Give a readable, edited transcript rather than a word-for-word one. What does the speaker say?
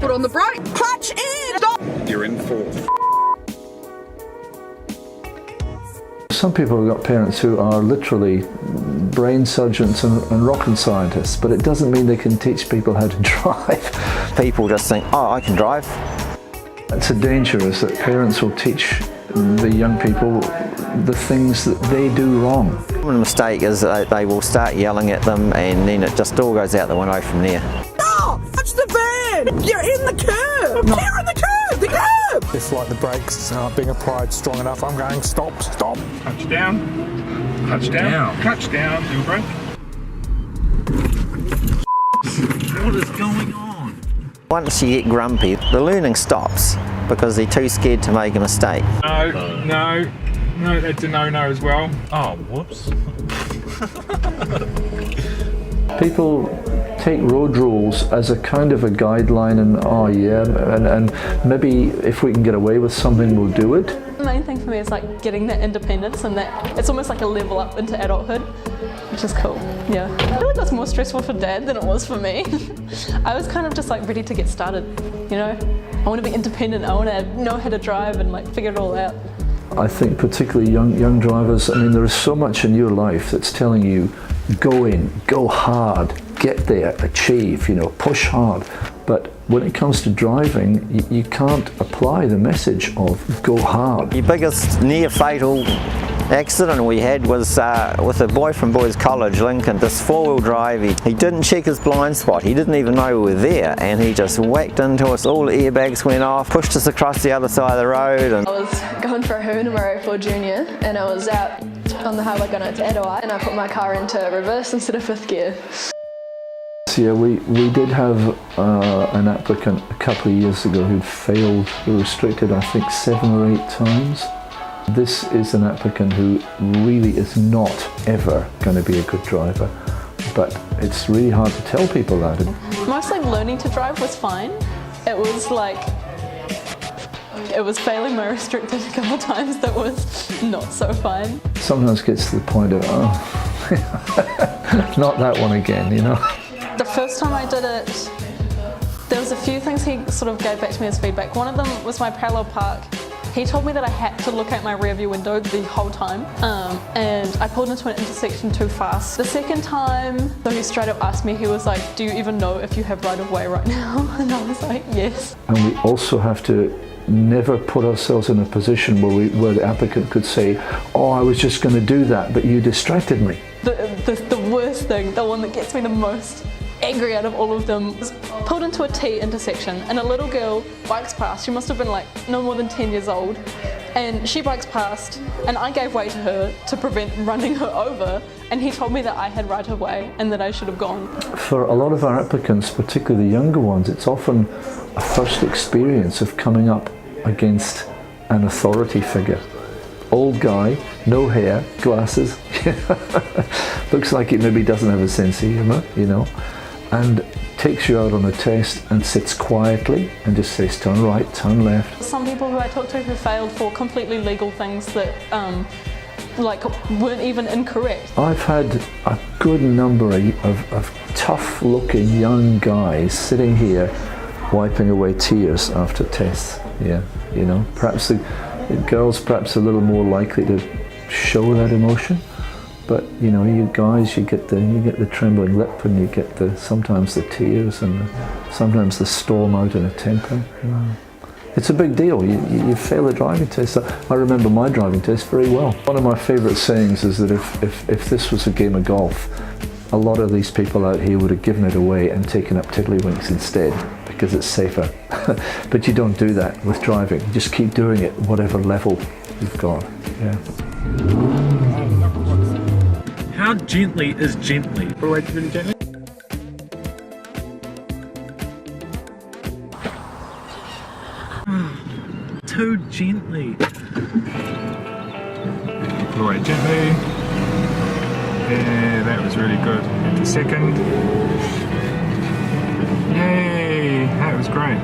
Foot on the brake. Clutch in. Stop. You're in fourth. Some people have got parents who are literally brain surgeons and rocket scientists, but it doesn't mean they can teach people how to drive. People just think, oh, I can drive. It's a danger is that parents will teach the young people the things that they do wrong. The mistake is that they will start yelling at them and then it just all goes out the window from there. Oh, touch the van. You're in the curb. You're in the curb. The curb. It's like the brakes aren't being applied strong enough. I'm going, stop, stop. Touch down. Touch down. Touch down. Your brake. What is going on? Once you get grumpy, the learning stops because they're too scared to make a mistake. No, that's a no-no as well. Oh, whoops. People take road rules as a kind of a guideline and oh yeah, and maybe if we can get away with something we'll do it. The main thing for me is like getting that independence and that it's almost like a level up into adulthood, which is cool. Yeah. I feel like that's more stressful for Dad than it was for me. I was kind of just like ready to get started, you know? I want to be independent, I want to know how to drive and like figure it all out. I think particularly young drivers, I mean there is so much in your life that's telling you go in, go hard, get there, achieve, you know, push hard. But when it comes to driving, you can't apply the message of go hard. The biggest near-fatal accident we had was with a boy from Boys College, Lincoln. This four-wheel drive, he didn't check his blind spot, he didn't even know we were there, and he just whacked into us, all the airbags went off, pushed us across the other side of the road. And I was going for a humorous for junior and I was out on the highway going out to Adelaide and I put my car into reverse instead of fifth gear. Yeah, we did have an applicant a couple of years ago who'd failed the restricted, I think 7 or 8 times. This is an applicant who really is not ever going to be a good driver, but it's really hard to tell people that. Mostly learning to drive was fine. It was like, it was failing my restricted a couple times that was not so fine. Sometimes gets to the point of, oh, not that one again, you know. The first time I did it, there was a few things he sort of gave back to me as feedback. One of them was my parallel park. He told me that I had to look out my rear view window the whole time, and I pulled into an intersection too fast. The second time, so he straight up asked me, he was like, do you even know if you have right of way right now? And I was like, yes. And we also have to never put ourselves in a position where the applicant could say, oh, I was just going to do that, but you distracted me. The worst thing, the one that gets me the most angry out of all of them, was pulled into a T intersection and a little girl bikes past. She must have been like no more than 10 years old, and she bikes past and I gave way to her to prevent running her over, and he told me that I had right of way and that I should have gone. For a lot of our applicants, particularly the younger ones, it's often a first experience of coming up against an authority figure. Old guy, no hair, glasses, looks like he maybe doesn't have a sense of humour, you know, and takes you out on a test and sits quietly and just says turn right, turn left. Some people who I talked to who failed for completely legal things that like weren't even incorrect. I've had a good number of tough looking young guys sitting here wiping away tears after tests. Yeah, you know, perhaps the girls perhaps a little more likely to show that emotion, but you know, you guys, you get the trembling lip, and you get sometimes the tears, and sometimes the storm out in a temper. You know. It's a big deal. You fail a driving test. I remember my driving test very well. One of my favourite sayings is that if this was a game of golf, a lot of these people out here would have given it away and taken up tiddlywinks instead, because it's safer. But you don't do that with driving. You just keep doing it whatever level you've got. Yeah. How gently is gently? Wait, really gently. Too gently. Pull away gently. Yeah, that was really good. Into second. Yay, that was great.